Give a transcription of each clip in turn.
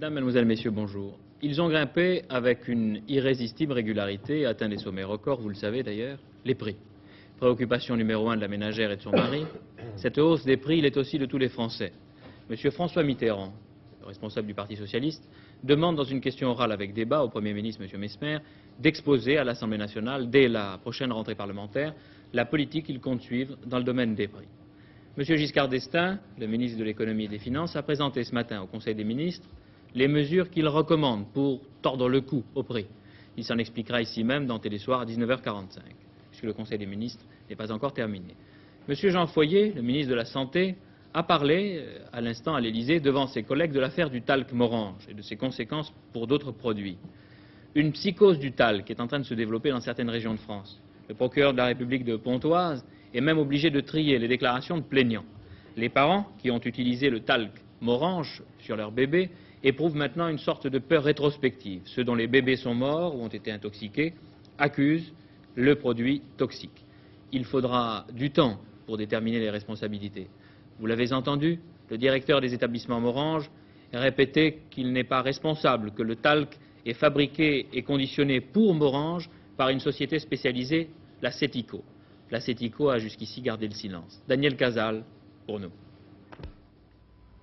Mesdames, Mademoiselles, Messieurs, bonjour. Ils ont grimpé avec une irrésistible régularité et atteint des sommets records, vous le savez d'ailleurs, les prix. Préoccupation numéro 1 de la ménagère et de son mari, cette hausse des prix, il est aussi de tous les Français. Monsieur François Mitterrand, le responsable du Parti socialiste, demande dans une question orale avec débat au Premier ministre, Monsieur Messmer, d'exposer à l'Assemblée nationale, dès la prochaine rentrée parlementaire, la politique qu'il compte suivre dans le domaine des prix. Monsieur Giscard d'Estaing, le ministre de l'économie et des finances, a présenté ce matin au Conseil des ministres les mesures qu'il recommande pour tordre le cou au prix. Il s'en expliquera ici même dans Télésoir à 19h45, puisque le Conseil des ministres n'est pas encore terminé. Monsieur Jean Foyer, le ministre de la Santé, a parlé à l'instant à l'Élysée devant ses collègues de l'affaire du talc Morange et de ses conséquences pour d'autres produits. Une psychose du talc est en train de se développer dans certaines régions de France. Le procureur de la République de Pontoise est même obligé de trier les déclarations de plaignants. Les parents qui ont utilisé le talc Morange sur leurs bébés éprouvent maintenant une sorte de peur rétrospective. Ceux dont les bébés sont morts ou ont été intoxiqués accusent le produit toxique. Il faudra du temps pour déterminer les responsabilités. Vous l'avez entendu, le directeur des établissements Morange répétait qu'il n'est pas responsable que le talc est fabriqué et conditionné pour Morange par une société spécialisée, la Cetico. La Cetico a jusqu'ici gardé le silence. Daniel Casal, pour nous.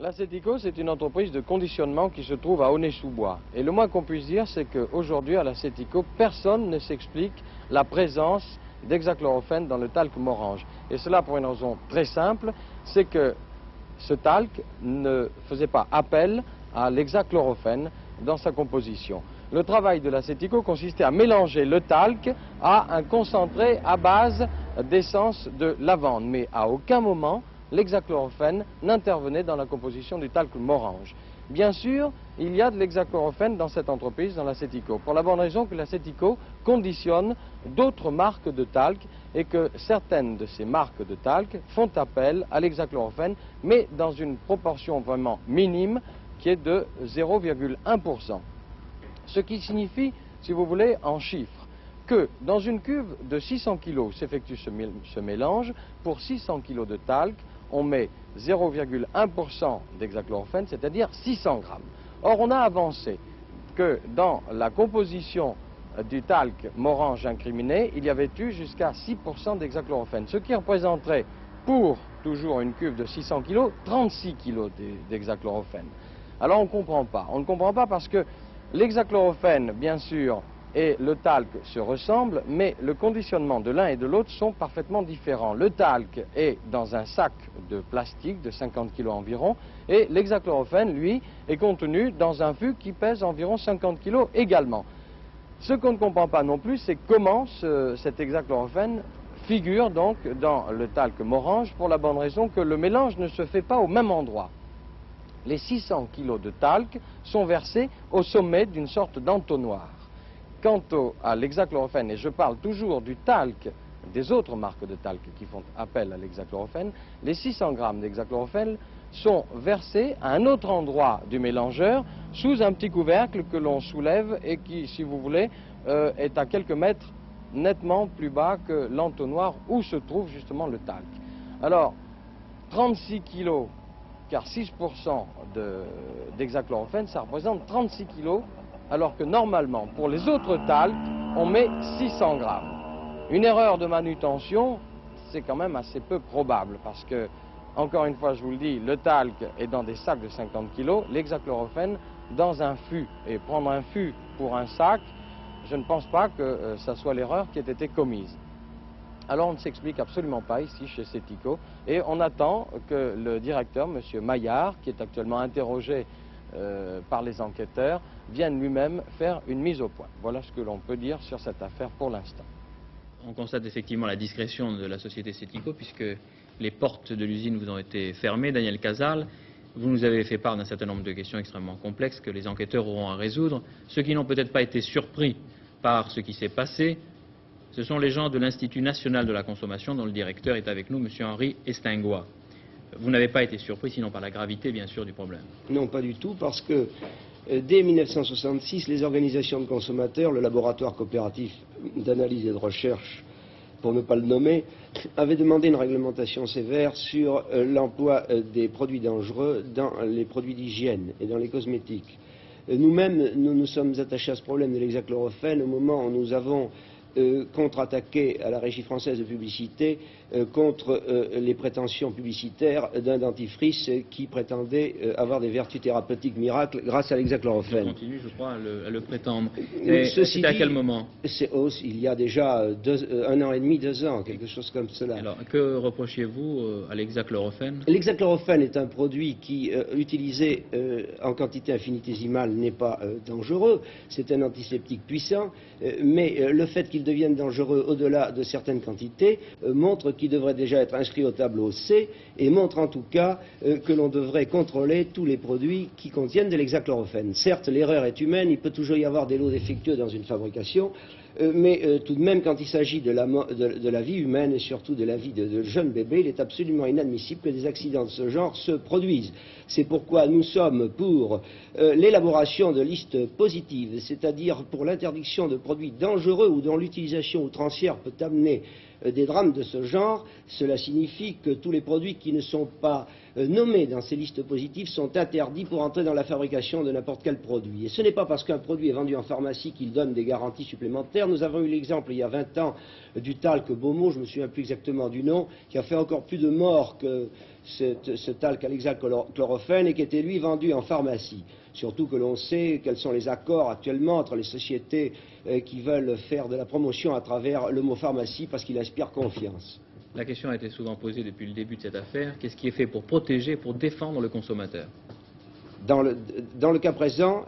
La Cetico, c'est une entreprise de conditionnement qui se trouve à Aulnay-sous-Bois. Et le moins qu'on puisse dire, c'est qu'aujourd'hui, à la Cetico, personne ne s'explique la présence d'hexachlorophène dans le talc Morange. Et cela pour une raison très simple, c'est que ce talc ne faisait pas appel à l'hexachlorophène dans sa composition. Le travail de la Cetico consistait à mélanger le talc à un concentré à base d'essence de lavande, mais à aucun moment l'hexachlorophène n'intervenait dans la composition du talc Morange. Bien sûr, il y a de l'hexachlorophène dans cette entreprise, dans la Cetico, pour la bonne raison que la Cetico conditionne d'autres marques de talc et que certaines de ces marques de talc font appel à l'hexachlorophène, mais dans une proportion vraiment minime qui est de 0,1%. Ce qui signifie, si vous voulez, en chiffres, que dans une cuve de 600 kg s'effectue ce mélange, pour 600 kg de talc, on met 0,1% d'hexachlorophène, c'est-à-dire 600 grammes. Or, on a avancé que dans la composition du talc Morange incriminé, il y avait eu jusqu'à 6% d'hexachlorophène, ce qui représenterait, pour toujours une cuve de 600 kg, 36 kg d'hexachlorophène. Alors, on ne comprend pas. On ne comprend pas parce que l'hexachlorophène, bien sûr, et le talc se ressemblent, mais le conditionnement de l'un et de l'autre sont parfaitement différents. Le talc est dans un sac de plastique de 50 kg environ, et l'hexachlorophène, lui, est contenu dans un fût qui pèse environ 50 kg également. Ce qu'on ne comprend pas non plus, c'est comment cet hexachlorophène figure donc dans le talc Morange, pour la bonne raison que le mélange ne se fait pas au même endroit. Les 600 kg de talc sont versés au sommet d'une sorte d'entonnoir. Quant à l'hexachlorophène, et je parle toujours du talc, des autres marques de talc qui font appel à l'hexachlorophène, les 600 grammes d'hexachlorophène sont versés à un autre endroit du mélangeur sous un petit couvercle que l'on soulève et qui, si vous voulez, est à quelques mètres nettement plus bas que l'entonnoir où se trouve justement le talc. Alors, 36 kilos, car 6% d'hexachlorophène, ça représente 36 kilos, alors que normalement, pour les autres talcs, on met 600 grammes. Une erreur de manutention, c'est quand même assez peu probable, parce que, encore une fois, je vous le dis, le talc est dans des sacs de 50 kg, l'hexachlorophène dans un fût. Et prendre un fût pour un sac, je ne pense pas que ça soit l'erreur qui ait été commise. Alors on ne s'explique absolument pas ici chez Cetico, et on attend que le directeur, M. Maillard, qui est actuellement interrogé par les enquêteurs, vienne lui-même faire une mise au point. Voilà ce que l'on peut dire sur cette affaire pour l'instant. On constate effectivement la discrétion de la société Cetico, puisque les portes de l'usine vous ont été fermées. Daniel Casal, vous nous avez fait part d'un certain nombre de questions extrêmement complexes que les enquêteurs auront à résoudre. Ceux qui n'ont peut-être pas été surpris par ce qui s'est passé, ce sont les gens de l'Institut national de la consommation, dont le directeur est avec nous, M. Henri Estingois. Vous n'avez pas été surpris, sinon par la gravité, bien sûr, du problème. Non, pas du tout, parce que dès 1966, les organisations de consommateurs, le laboratoire coopératif d'analyse et de recherche, pour ne pas le nommer, avaient demandé une réglementation sévère sur l'emploi des produits dangereux dans les produits d'hygiène et dans les cosmétiques. Nous-mêmes, nous nous sommes attachés à ce problème de l'hexachlorophène au moment où nous avons contre-attaqué à la Régie française de publicité contre les prétentions publicitaires d'un dentifrice qui prétendait avoir des vertus thérapeutiques miracles grâce à l'hexachlorophène. On continue, je crois, à le prétendre. C'était à quel moment? Il y a déjà 1 an et demi, 2 ans, quelque chose comme cela. Alors, que reprochez-vous à l'hexachlorophène? L'hexachlorophène est un produit qui, utilisé en quantité infinitésimale, n'est pas dangereux. C'est un antiseptique puissant, mais le fait qu'il devienne dangereux au-delà de certaines quantités montre qu'il devrait déjà être inscrit au tableau C et montre en tout cas que l'on devrait contrôler tous les produits qui contiennent de l'hexachlorophène. Certes, l'erreur est humaine, il peut toujours y avoir des lots défectueux dans une fabrication, mais tout de même, quand il s'agit de la vie humaine et surtout de la vie de jeunes bébés, il est absolument inadmissible que des accidents de ce genre se produisent. C'est pourquoi nous sommes pour l'élaboration de listes positives, c'est-à-dire pour l'interdiction de produits dangereux ou dont l'utilisation outrancière peut amener des drames de ce genre. Cela signifie que tous les produits qui ne sont pas nommés dans ces listes positives sont interdits pour entrer dans la fabrication de n'importe quel produit. Et ce n'est pas parce qu'un produit est vendu en pharmacie qu'il donne des garanties supplémentaires. Nous avons eu l'exemple il y a 20 ans du talc Beaumont, je ne me souviens plus exactement du nom, qui a fait encore plus de morts que ce talc à l'hexachlorophène et qui était lui vendu en pharmacie. Surtout que l'on sait quels sont les accords actuellement entre les sociétés qui veulent faire de la promotion à travers le mot pharmacie parce qu'il inspire confiance. La question a été souvent posée depuis le début de cette affaire. Qu'est-ce qui est fait pour protéger, pour défendre le consommateur? Dans le cas présent,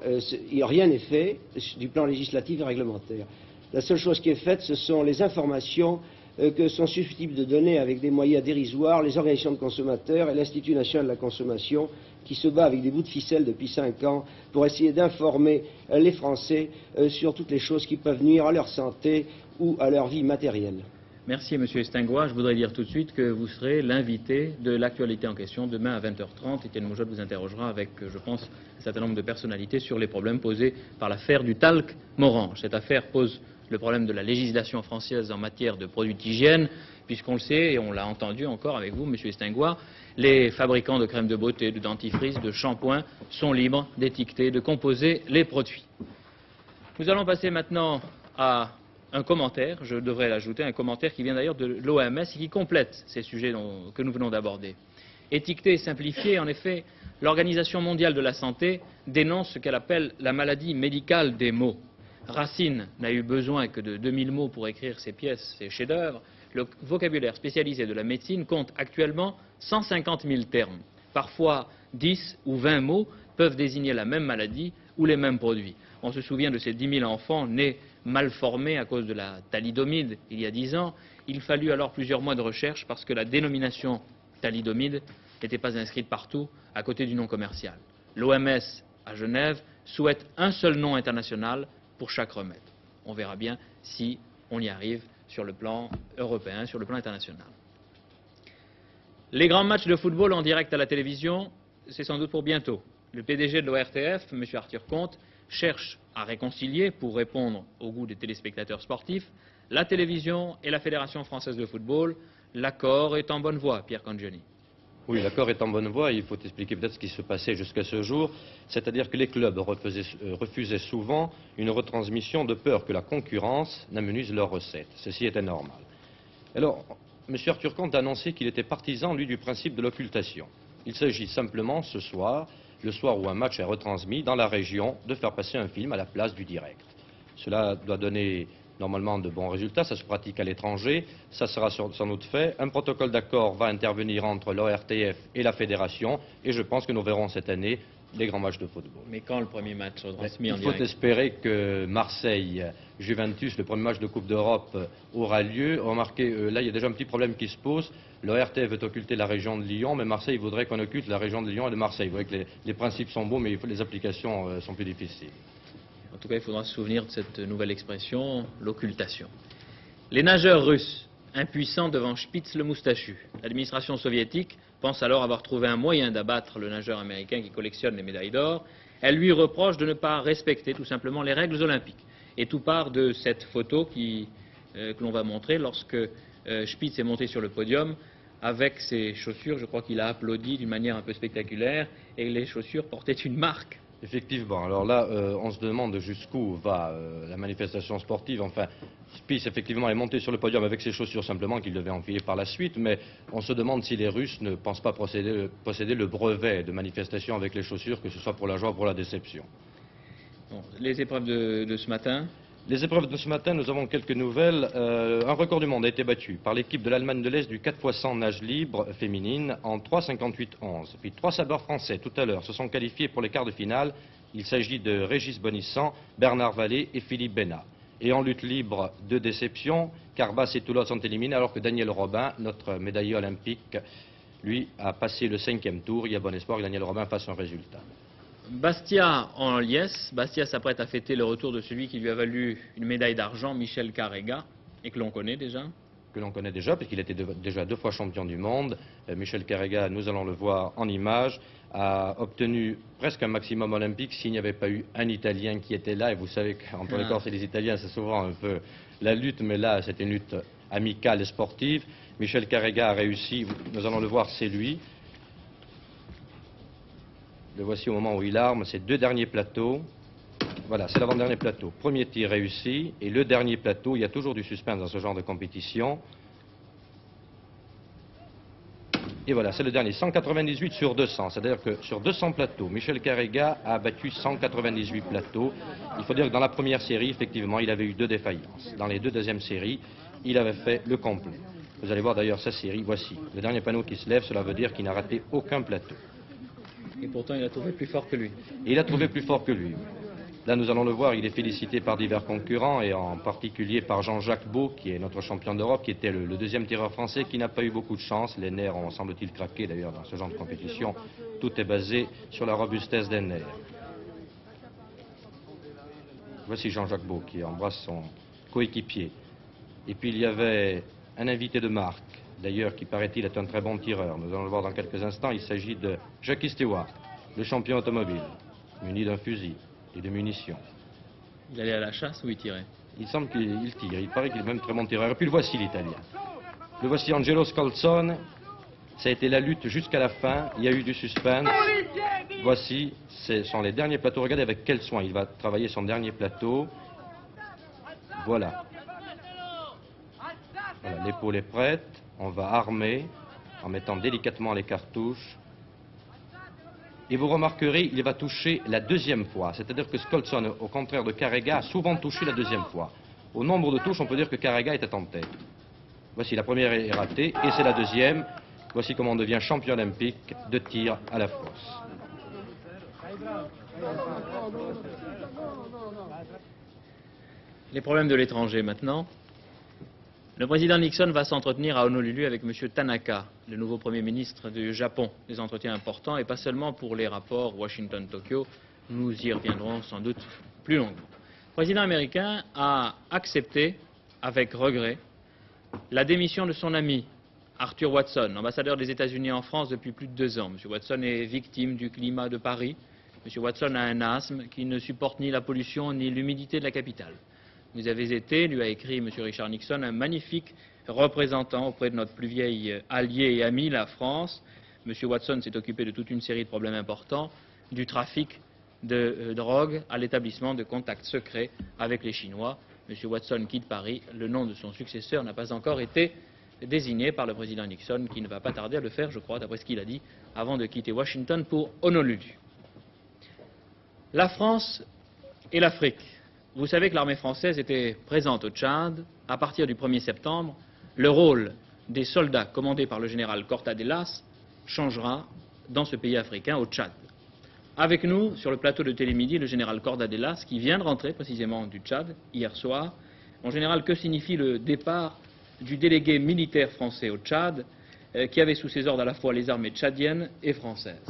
rien n'est fait du plan législatif et réglementaire. La seule chose qui est faite, ce sont les informations que sont susceptibles de donner avec des moyens dérisoires les organisations de consommateurs et l'Institut national de la consommation qui se bat avec des bouts de ficelle depuis 5 ans pour essayer d'informer les Français sur toutes les choses qui peuvent nuire à leur santé ou à leur vie matérielle. Merci, Monsieur Estingois. Je voudrais dire tout de suite que vous serez l'invité de l'actualité en question demain à 20h30. Étienne Moujotte vous interrogera avec, je pense, un certain nombre de personnalités sur les problèmes posés par l'affaire du talc Morange. Cette affaire pose le problème de la législation française en matière de produits d'hygiène, puisqu'on le sait, et on l'a entendu encore avec vous, Monsieur Estingois, les fabricants de crème de beauté, de dentifrice, de shampoing sont libres d'étiqueter, de composer les produits. Nous allons passer maintenant à un commentaire, je devrais l'ajouter, un commentaire qui vient d'ailleurs de l'OMS et qui complète ces sujets que nous venons d'aborder. Étiqueter et simplifier, en effet, l'Organisation mondiale de la santé dénonce ce qu'elle appelle la maladie médicale des mots. Racine n'a eu besoin que de 2000 mots pour écrire ses pièces, ses chefs-d'œuvre. Le vocabulaire spécialisé de la médecine compte actuellement 150 000 termes. Parfois, 10 ou 20 mots peuvent désigner la même maladie ou les mêmes produits. On se souvient de ces 10 000 enfants nés mal formés à cause de la thalidomide il y a 10 ans. Il fallut alors plusieurs mois de recherche parce que la dénomination thalidomide n'était pas inscrite partout à côté du nom commercial. L'OMS à Genève souhaite un seul nom international pour chaque remède. On verra bien si on y arrive sur le plan européen, sur le plan international. Les grands matchs de football en direct à la télévision, c'est sans doute pour bientôt. Le PDG de l'ORTF, M. Arthur Comte, cherche à réconcilier, pour répondre au goût des téléspectateurs sportifs, la télévision et la Fédération française de football. L'accord est en bonne voie, Pierre Cangioni. Oui, l'accord est en bonne voie. Il faut expliquer peut-être ce qui se passait jusqu'à ce jour. C'est-à-dire que les clubs refusaient souvent une retransmission de peur que la concurrence n'amenuise leurs recettes. Ceci était normal. Alors, M. Arthur Comte a annoncé qu'il était partisan, lui, du principe de l'occultation. Il s'agit simplement ce soir, le soir où un match est retransmis dans la région, de faire passer un film à la place du direct. Cela doit donner normalement de bons résultats, ça se pratique à l'étranger, ça sera sans doute fait. Un protocole d'accord va intervenir entre l'ORTF et la Fédération, et je pense que nous verrons cette année des grands matchs de football. Mais quand le premier match sera transmis en direct? Il faut espérer que Marseille-Juventus, le premier match de Coupe d'Europe, aura lieu. Remarquez, là il y a déjà un petit problème qui se pose. L'ORTF veut occulter la région de Lyon, mais Marseille voudrait qu'on occulte la région de Lyon et de Marseille. Vous voyez que les principes sont beaux, mais les applications sont plus difficiles. En tout cas, il faudra se souvenir de cette nouvelle expression, l'occultation. Les nageurs russes, impuissants devant Spitz le moustachu. L'administration soviétique pense alors avoir trouvé un moyen d'abattre le nageur américain qui collectionne les médailles d'or. Elle lui reproche de ne pas respecter tout simplement les règles olympiques. Et tout part de cette photo que l'on va montrer lorsque Spitz est monté sur le podium avec ses chaussures. Je crois qu'il a applaudi d'une manière un peu spectaculaire et les chaussures portaient une marque Effectivement. Alors là, on se demande jusqu'où va la manifestation sportive. Enfin, Spies, effectivement, est monté sur le podium avec ses chaussures simplement qu'il devait enfiler par la suite, mais on se demande si les Russes ne pensent pas posséder le brevet de manifestation avec les chaussures, que ce soit pour la joie ou pour la déception. Bon, les épreuves de ce matin. Les épreuves de ce matin, nous avons quelques nouvelles. Un record du monde a été battu par l'équipe de l'Allemagne de l'Est du 4x100 nage libre féminine en 3,58,11. Puis 3 sabreurs français, tout à l'heure, se sont qualifiés pour les quarts de finale. Il s'agit de Régis Bonissant, Bernard Vallée et Philippe Bénat. Et en lutte libre de déception, Carbas et Toulouse sont éliminés alors que Daniel Robin, notre médaillé olympique, lui, a passé le 5e tour. Il y a bon espoir que Daniel Robin fasse un résultat. Bastia en liesse. Bastia s'apprête à fêter le retour de celui qui lui a valu une médaille d'argent, Michel Carrega, et que l'on connaît déjà. Que l'on connaît déjà, puisqu'il était déjà 2 fois champion du monde. Michel Carrega, nous allons le voir en image, a obtenu presque un maximum olympique s'il n'y avait pas eu un Italien qui était là. Et vous savez qu'entre les Corses et les Italiens, c'est souvent un peu la lutte, mais là, c'est une lutte amicale et sportive. Michel Carrega a réussi, nous allons le voir, c'est lui. Le voici au moment où il arme ses 2 derniers plateaux. Voilà, c'est l'avant-dernier plateau. Premier tir réussi. Et le dernier plateau, il y a toujours du suspense dans ce genre de compétition. Et voilà, c'est le dernier. 198 sur 200. C'est-à-dire que sur 200 plateaux, Michel Carrega a battu 198 plateaux. Il faut dire que dans la première série, effectivement, il avait eu 2 défaillances. Dans les 2 deuxièmes séries, il avait fait le complet. Vous allez voir d'ailleurs sa série. Voici. Le dernier panneau qui se lève, cela veut dire qu'il n'a raté aucun plateau. Et pourtant, il a trouvé plus fort que lui. Et il a trouvé plus fort que lui. Là, nous allons le voir, il est félicité par divers concurrents, et en particulier par Jean-Jacques Beau, qui est notre champion d'Europe, qui était le 2e tireur français, qui n'a pas eu beaucoup de chance. Les nerfs ont, semble-t-il, craqué, d'ailleurs, dans ce genre de compétition. Tout est basé sur la robustesse des nerfs. Voici Jean-Jacques Beau, qui embrasse son coéquipier. Et puis, il y avait un invité de marque, d'ailleurs, qui, paraît-il, est un très bon tireur. Nous allons le voir dans quelques instants. Il s'agit de Jackie Stewart, le champion automobile, muni d'un fusil et de munitions. Il allait à la chasse ou il tirait? Il semble qu'il tire. Il paraît qu'il est même très bon tireur. Et puis le voici, l'Italien. Le voici, Angelo Scalzone. Ça a été la lutte jusqu'à la fin. Il y a eu du suspense. Voici, ce sont les derniers plateaux. Regardez avec quel soin il va travailler son dernier plateau. Voilà. Voilà, l'épaule est prête. On va armer en mettant délicatement les cartouches. Et vous remarquerez, il va toucher la 2e fois. C'est-à-dire que Scalzone, au contraire de Carrega, a souvent touché la 2e fois. Au nombre de touches, on peut dire que Carrega était en tête. Voici, la première est ratée, et c'est la 2e. Voici comment on devient champion olympique de tir à la fosse. Les problèmes de l'étranger maintenant. Le président Nixon va s'entretenir à Honolulu avec M. Tanaka, le nouveau Premier ministre du Japon. Des entretiens importants et pas seulement pour les rapports Washington-Tokyo. Nous y reviendrons sans doute plus longuement. Le président américain a accepté, avec regret, la démission de son ami Arthur Watson, ambassadeur des États-Unis en France depuis plus de 2 ans. M. Watson est victime du climat de Paris. M. Watson a un asthme qui ne supporte ni la pollution ni l'humidité de la capitale. Vous avez été, lui a écrit M. Richard Nixon, un magnifique représentant auprès de notre plus vieil allié et ami, la France. M. Watson s'est occupé de toute une série de problèmes importants, du trafic de drogue à l'établissement de contacts secrets avec les Chinois. M. Watson quitte Paris. Le nom de son successeur n'a pas encore été désigné par le président Nixon, qui ne va pas tarder à le faire, je crois, d'après ce qu'il a dit, avant de quitter Washington pour Honolulu. La France et l'Afrique. Vous savez que l'armée française était présente au Tchad. À partir du 1er septembre, le rôle des soldats commandés par le général Cortadellas changera dans ce pays africain, au Tchad. Avec nous, sur le plateau de Télémidi, le général Cortadellas, qui vient de rentrer précisément du Tchad, hier soir. En général, que signifie le départ du délégué militaire français au Tchad, qui avait sous ses ordres à la fois les armées tchadiennes et françaises?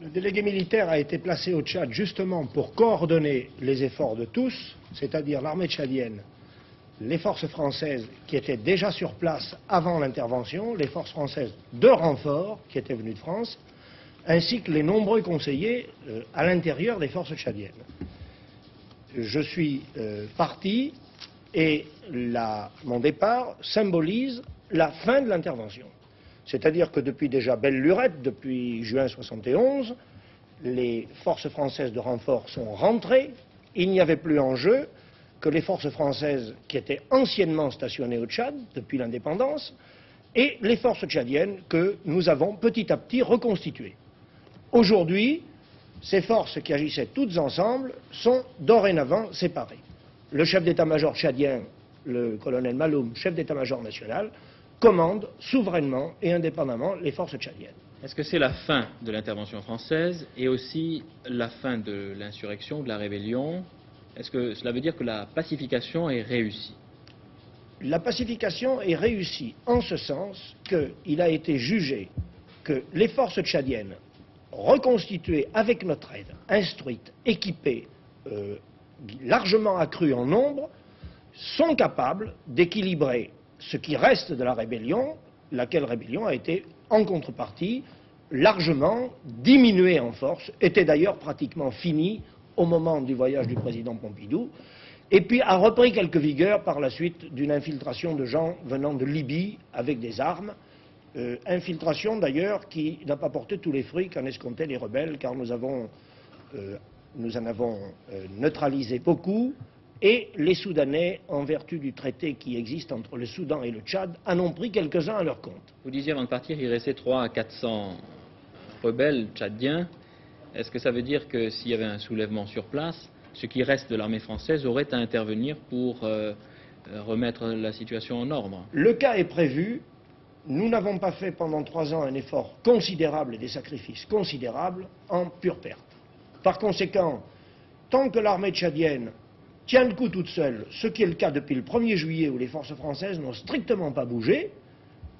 Le délégué militaire a été placé au Tchad justement pour coordonner les efforts de tous, c'est-à-dire l'armée tchadienne, les forces françaises qui étaient déjà sur place avant l'intervention, les forces françaises de renfort qui étaient venues de France, ainsi que les nombreux conseillers à l'intérieur des forces tchadiennes. Je suis parti et mon départ symbolise la fin de l'intervention. C'est-à-dire que depuis déjà belle lurette, depuis juin 71, les forces françaises de renfort sont rentrées, il n'y avait plus en jeu que les forces françaises qui étaient anciennement stationnées au Tchad depuis l'indépendance et les forces tchadiennes que nous avons petit à petit reconstituées. Aujourd'hui, ces forces qui agissaient toutes ensemble sont dorénavant séparées. Le chef d'état-major tchadien, le colonel Maloum, chef d'état-major national, commande souverainement et indépendamment les forces tchadiennes. Est-ce que c'est la fin de l'intervention française et aussi la fin de l'insurrection, de la rébellion? Est-ce que cela veut dire que la pacification est réussie? La pacification est réussie en ce sens qu'il a été jugé que les forces tchadiennes, reconstituées avec notre aide, instruites, équipées, largement accrues en nombre, sont capables d'équilibrer ce qui reste de la rébellion, laquelle rébellion a été en contrepartie largement diminuée en force, était d'ailleurs pratiquement finie au moment du voyage du président Pompidou, et puis a repris quelque vigueur par la suite d'une infiltration de gens venant de Libye avec des armes, infiltration d'ailleurs qui n'a pas porté tous les fruits qu'en escomptaient les rebelles, car nous en avons neutralisé beaucoup, et les Soudanais, en vertu du traité qui existe entre le Soudan et le Tchad, en ont pris quelques-uns à leur compte. Vous disiez avant de partir qu'il restait 300 à 400 rebelles tchadiens. Est-ce que ça veut dire que s'il y avait un soulèvement sur place, ce qui reste de l'armée française aurait à intervenir pour remettre la situation en ordre? Le cas est prévu. Nous n'avons pas fait pendant 3 ans un effort considérable et des sacrifices considérables en pure perte. Par conséquent, tant que l'armée tchadienne tient le coup toute seule, ce qui est le cas depuis le 1er juillet où les forces françaises n'ont strictement pas bougé,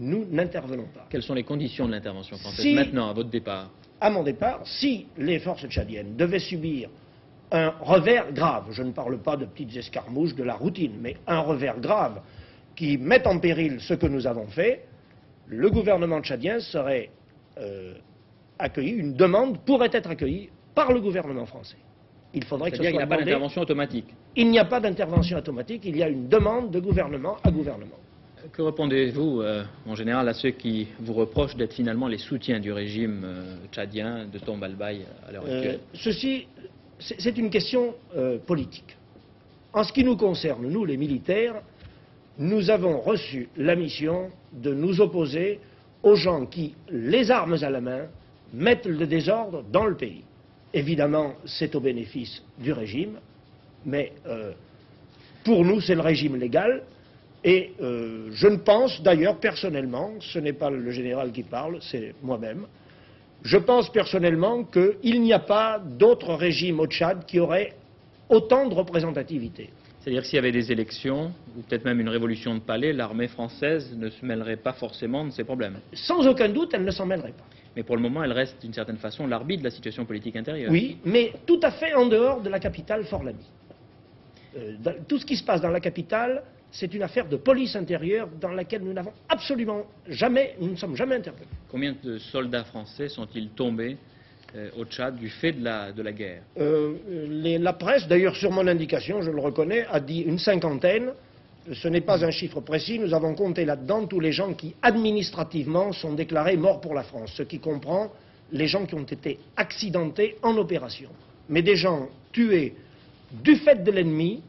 nous n'intervenons pas. Quelles sont les conditions de l'intervention française maintenant, à votre départ? À mon départ, si les forces tchadiennes devaient subir un revers grave, je ne parle pas de petites escarmouches de la routine, mais un revers grave qui mette en péril ce que nous avons fait, le gouvernement tchadien serait accueilli, une demande pourrait être accueillie par le gouvernement français. Il faudrait que ce soit C'est-à-dire qu'il n'y a pas demandé. d'intervention automatique? Il n'y a pas d'intervention automatique, il y a une demande de gouvernement à gouvernement. Que répondez-vous, en général, à ceux qui vous reprochent d'être finalement les soutiens du régime tchadien de Tomb al-Baye à l'heure actuelle? Ceci, c'est une question politique. En ce qui nous concerne, nous les militaires, nous avons reçu la mission de nous opposer aux gens qui, les armes à la main, mettent le désordre dans le pays. Évidemment, c'est au bénéfice du régime, mais pour nous, c'est le régime légal. Et je ne pense d'ailleurs personnellement, ce n'est pas le général qui parle, c'est moi-même, je pense personnellement qu'il n'y a pas d'autre régime au Tchad qui aurait autant de représentativité. C'est-à-dire que s'il y avait des élections, ou peut-être même une révolution de palais, l'armée française ne se mêlerait pas forcément de ces problèmes. Sans aucun doute, elle ne s'en mêlerait pas. Mais pour le moment, elle reste d'une certaine façon l'arbitre de la situation politique intérieure. Oui, mais tout à fait en dehors de la capitale Fort-Lamy. Tout ce qui se passe dans la capitale, c'est une affaire de police intérieure dans laquelle nous n'avons absolument jamais, nous ne sommes jamais intervenus. Combien de soldats français sont-ils tombés au Tchad du fait de la guerre? La presse, d'ailleurs sur mon indication, je le reconnais, a dit une 50aine. Ce n'est pas un chiffre précis, nous avons compté là-dedans tous les gens qui administrativement sont déclarés morts pour la France, ce qui comprend les gens qui ont été accidentés en opération. Mais des gens tués du fait de l'ennemi,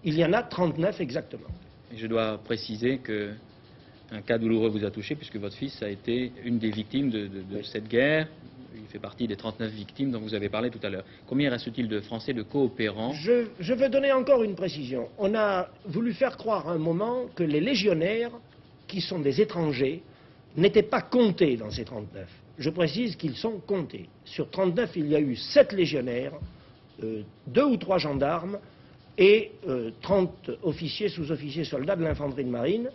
il y en a 39 exactement. Et je dois préciser qu'un cas douloureux vous a touché puisque votre fils a été une des victimes de cette guerre. Il fait partie des 39 victimes dont vous avez parlé tout à l'heure. Combien reste-t-il de Français, de coopérants? Je veux donner encore une précision. On a voulu faire croire à un moment que les légionnaires, qui sont des étrangers, n'étaient pas comptés dans ces 39. Je précise qu'ils sont comptés. Sur 39, il y a eu 7 légionnaires, 2 ou 3 gendarmes et 30 officiers, sous-officiers, soldats de l'infanterie de marine.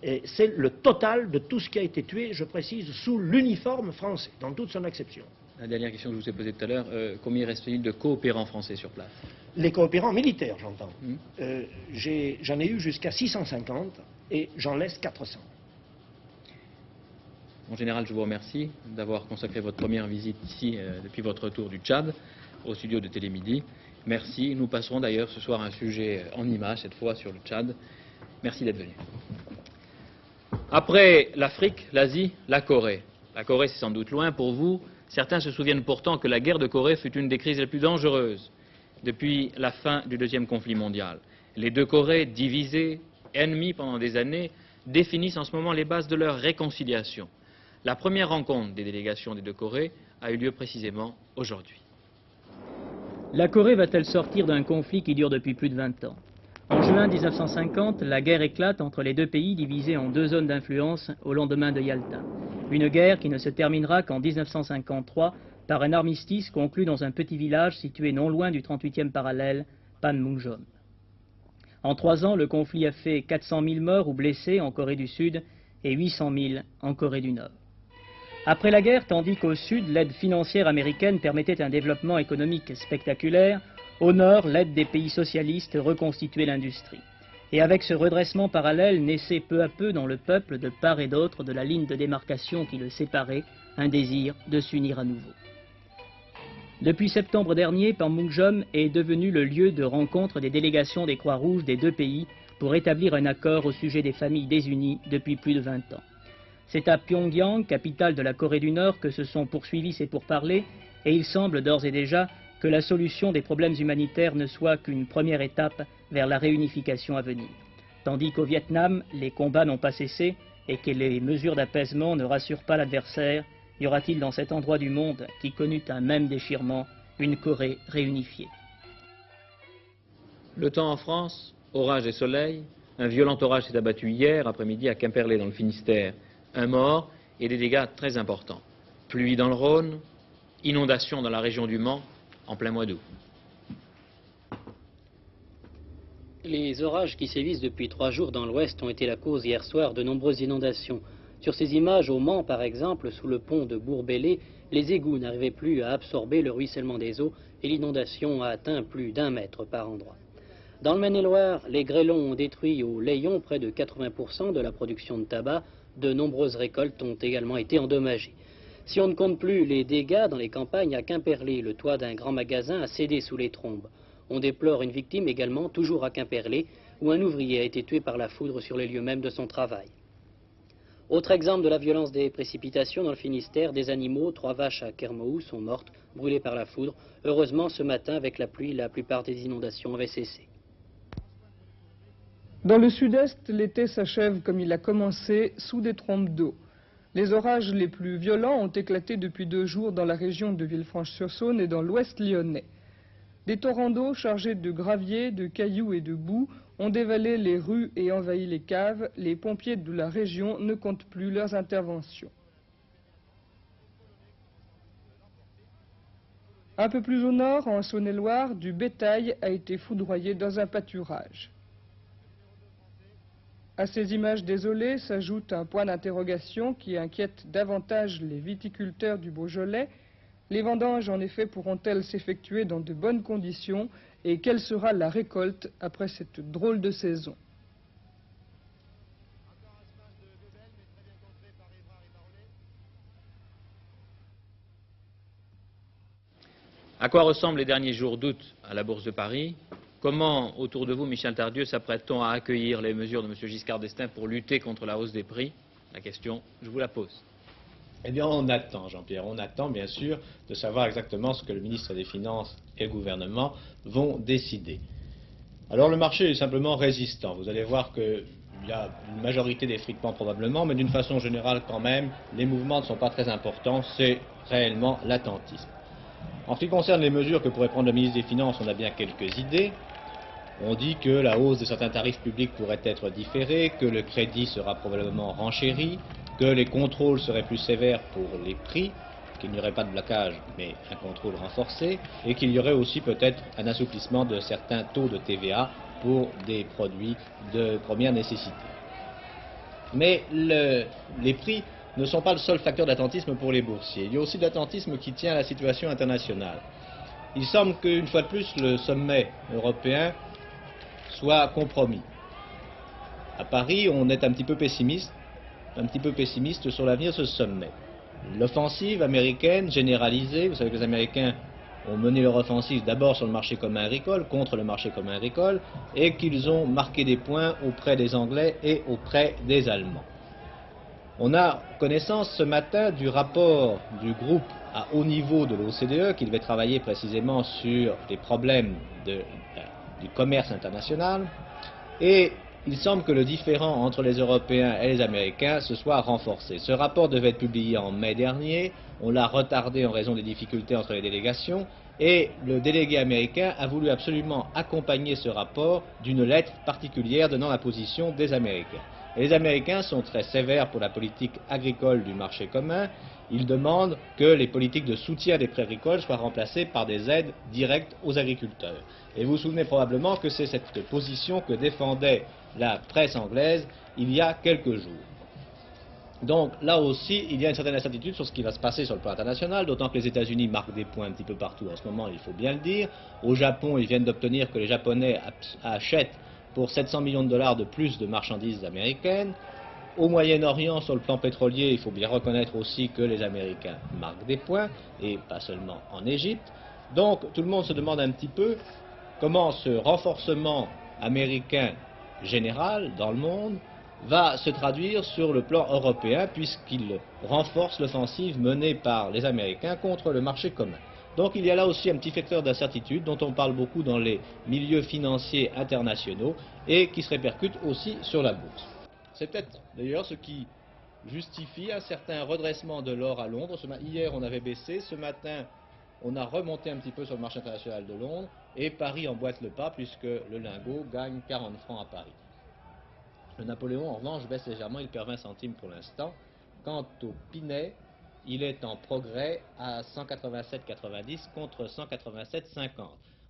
Et c'est le total de tout ce qui a été tué, je précise, sous l'uniforme français, dans toute son acception. La dernière question que je vous ai posée tout à l'heure, combien reste-t-il de coopérants français sur place? Les coopérants militaires, j'entends. J'en ai eu jusqu'à 650 et j'en laisse 400. En général, je vous remercie d'avoir consacré votre première visite ici depuis votre retour du Tchad, au studio de Télémidi. Merci. Nous passerons d'ailleurs ce soir un sujet en images, cette fois sur le Tchad. Merci d'être venu. Après l'Afrique, l'Asie, la Corée. La Corée, c'est sans doute loin pour vous, Certains se souviennent pourtant que la guerre de Corée fut une des crises les plus dangereuses depuis la fin du deuxième conflit mondial. Les deux Corées, divisées, ennemies pendant des années, définissent en ce moment les bases de leur réconciliation. La première rencontre des délégations des deux Corées a eu lieu précisément aujourd'hui. La Corée va-t-elle sortir d'un conflit qui dure depuis plus de 20 ans? En juin 1950, la guerre éclate entre les deux pays divisés en deux zones d'influence au lendemain de Yalta. Une guerre qui ne se terminera qu'en 1953 par un armistice conclu dans un petit village situé non loin du 38e parallèle, Panmunjom. En 3 ans, le conflit a fait 400 000 morts ou blessés en Corée du Sud et 800 000 en Corée du Nord. Après la guerre, tandis qu'au Sud, l'aide financière américaine permettait un développement économique spectaculaire, au Nord, l'aide des pays socialistes reconstituait l'industrie. Et avec ce redressement parallèle, naissait peu à peu dans le peuple, de part et d'autre de la ligne de démarcation qui le séparait, un désir de s'unir à nouveau. Depuis septembre dernier, Panmunjom est devenu le lieu de rencontre des délégations des Croix-Rouges des deux pays pour établir un accord au sujet des familles désunies depuis plus de 20 ans. C'est à Pyongyang, capitale de la Corée du Nord, que se sont poursuivis ces pourparlers, et il semble d'ores et déjà que la solution des problèmes humanitaires ne soit qu'une première étape vers la réunification à venir. Tandis qu'au Vietnam, les combats n'ont pas cessé et que les mesures d'apaisement ne rassurent pas l'adversaire, y aura-t-il dans cet endroit du monde qui connut un même déchirement, une Corée réunifiée? Le temps en France, orage et soleil. Un violent orage s'est abattu hier après-midi à Quimperlé dans le Finistère. Un mort et des dégâts très importants. Pluie dans le Rhône, inondations dans la région du Mans en plein mois d'août. Les orages qui sévissent depuis 3 jours dans l'Ouest ont été la cause hier soir de nombreuses inondations. Sur ces images, au Mans par exemple, sous le pont de Bourbellé, les égouts n'arrivaient plus à absorber le ruissellement des eaux et l'inondation a atteint plus d'1 mètre par endroit. Dans le Maine-et-Loire, les grêlons ont détruit au Layon près de 80% de la production de tabac. De nombreuses récoltes ont également été endommagées. Si on ne compte plus les dégâts dans les campagnes, à Quimperlé, le toit d'un grand magasin a cédé sous les trombes. On déplore une victime également, toujours à Quimperlé, où un ouvrier a été tué par la foudre sur les lieux mêmes de son travail. Autre exemple de la violence des précipitations dans le Finistère, des animaux, 3 vaches à Kermou sont mortes, brûlées par la foudre. Heureusement, ce matin, avec la pluie, la plupart des inondations avaient cessé. Dans le sud-est, l'été s'achève comme il a commencé, sous des trompes d'eau. Les orages les plus violents ont éclaté depuis 2 jours dans la région de Villefranche-sur-Saône et dans l'ouest lyonnais. Des torrents d'eau chargés de gravier, de cailloux et de boue ont dévalé les rues et envahi les caves. Les pompiers de la région ne comptent plus leurs interventions. Un peu plus au nord, en Saône-et-Loire, du bétail a été foudroyé dans un pâturage. À ces images désolées s'ajoute un point d'interrogation qui inquiète davantage les viticulteurs du Beaujolais. Les vendanges, en effet, pourront-elles s'effectuer dans de bonnes conditions et quelle sera la récolte après cette drôle de saison? À quoi ressemblent les derniers jours d'août à la Bourse de Paris? Comment, autour de vous, Michel Tardieu, s'apprête-t-on à accueillir les mesures de M. Giscard d'Estaing pour lutter contre la hausse des prix? La question, je vous la pose. Eh bien, on attend, Jean-Pierre, on attend bien sûr de savoir exactement ce que le ministre des Finances et le gouvernement vont décider. Alors, le marché est simplement résistant. Vous allez voir qu'il y a une majorité d'effritements probablement, mais d'une façon générale quand même, les mouvements ne sont pas très importants, c'est réellement l'attentisme. En ce qui concerne les mesures que pourrait prendre le ministre des Finances, on a bien quelques idées. On dit que la hausse de certains tarifs publics pourrait être différée, que le crédit sera probablement renchéri, que les contrôles seraient plus sévères pour les prix, qu'il n'y aurait pas de blocage, mais un contrôle renforcé, et qu'il y aurait aussi peut-être un assouplissement de certains taux de TVA pour des produits de première nécessité. Mais les prix ne sont pas le seul facteur d'attentisme pour les boursiers. Il y a aussi de l'attentisme qui tient à la situation internationale. Il semble qu'une fois de plus, le sommet européen soit compromis. À Paris, on est un petit peu pessimiste sur l'avenir de ce sommet. L'offensive américaine généralisée, vous savez que les Américains ont mené leur offensive d'abord sur le marché commun agricole, contre le marché commun agricole, et qu'ils ont marqué des points auprès des Anglais et auprès des Allemands. On a connaissance ce matin du rapport du groupe à haut niveau de l'OCDE qui devait travailler précisément sur les problèmes du commerce international. Et il semble que le différend entre les Européens et les Américains se soit renforcé. Ce rapport devait être publié en mai dernier, on l'a retardé en raison des difficultés entre les délégations, et le délégué américain a voulu absolument accompagner ce rapport d'une lettre particulière donnant la position des Américains. Et les Américains sont très sévères pour la politique agricole du marché commun. Ils demandent que les politiques de soutien des prix agricoles soient remplacées par des aides directes aux agriculteurs. Et vous vous souvenez probablement que c'est cette position que défendait la presse anglaise il y a quelques jours. Donc là aussi, il y a une certaine incertitude sur ce qui va se passer sur le plan international, d'autant que les États-Unis marquent des points un petit peu partout en ce moment, il faut bien le dire. Au Japon, ils viennent d'obtenir que les Japonais achètent pour 700 millions de dollars de plus de marchandises américaines. Au Moyen-Orient, sur le plan pétrolier, il faut bien reconnaître aussi que les Américains marquent des points, et pas seulement en Égypte. Donc tout le monde se demande un petit peu comment ce renforcement américain général dans le monde va se traduire sur le plan européen, puisqu'il renforce l'offensive menée par les Américains contre le marché commun. Donc il y a là aussi un petit facteur d'incertitude dont on parle beaucoup dans les milieux financiers internationaux et qui se répercute aussi sur la bourse. C'est peut-être d'ailleurs ce qui justifie un certain redressement de l'or à Londres. Hier on avait baissé, ce matin on a remonté un petit peu sur le marché international de Londres et Paris emboîte le pas puisque le lingot gagne 40 francs à Paris. Le Napoléon en revanche baisse légèrement, il perd 20 centimes pour l'instant. Quant au Pinet, il est en progrès à 187,90 contre 187,50.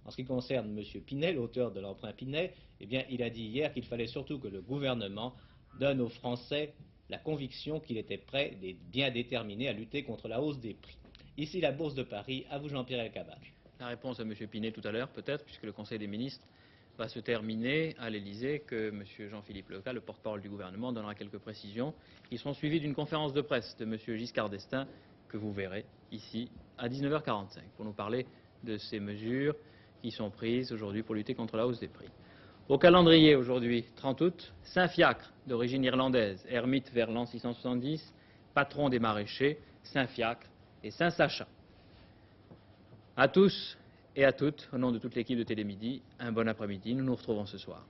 En ce qui concerne M. Pinet, l'auteur de l'emprunt Pinet, eh bien, il a dit hier qu'il fallait surtout que le gouvernement donne aux Français la conviction qu'il était prêt et bien déterminé à lutter contre la hausse des prix. Ici, la Bourse de Paris. À vous, Jean-Pierre Elkabbach. La réponse à M. Pinet tout à l'heure, peut-être, puisque le Conseil des ministres va se terminer à l'Élysée, que M. Jean-Philippe Leca, le porte-parole du gouvernement, donnera quelques précisions, qui seront suivies d'une conférence de presse de M. Giscard d'Estaing, que vous verrez ici à 19h45, pour nous parler de ces mesures qui sont prises aujourd'hui pour lutter contre la hausse des prix. Au calendrier, aujourd'hui, 30 août, Saint-Fiacre, d'origine irlandaise, ermite vers l'an 670, patron des maraîchers, Saint-Fiacre et Saint-Sacha. À tous et à toutes, au nom de toute l'équipe de Télémidi, un bon après-midi. Nous nous retrouvons ce soir.